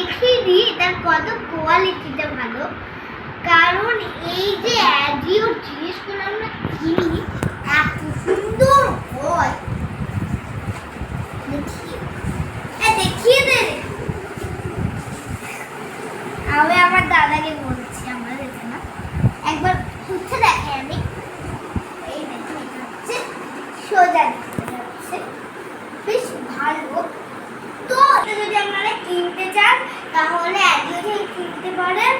দেখিয়ে দিই এটার কত কোয়ালিটিটা ভালো। কারণ এই যে অ্যাজিওর জিনিসগুলো আমরা কিনি এত সুন্দর হয়। দেখিয়ে দে। আমি আমার দাদাকে বলছি, আমরা দেখে না একবার উঠে দেখে আমি। এই দেখে হচ্ছে সোজা যাচ্ছে, বেশ ভালো। তো যদি আপনারা কিনতে চান তাহলে অ্যাজিও থেকে কিনতে পারেন।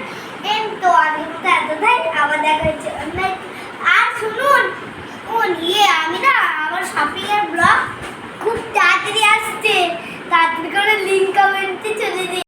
তো আজকের মতো এতটাই, আবার দেখা হচ্ছে অন্য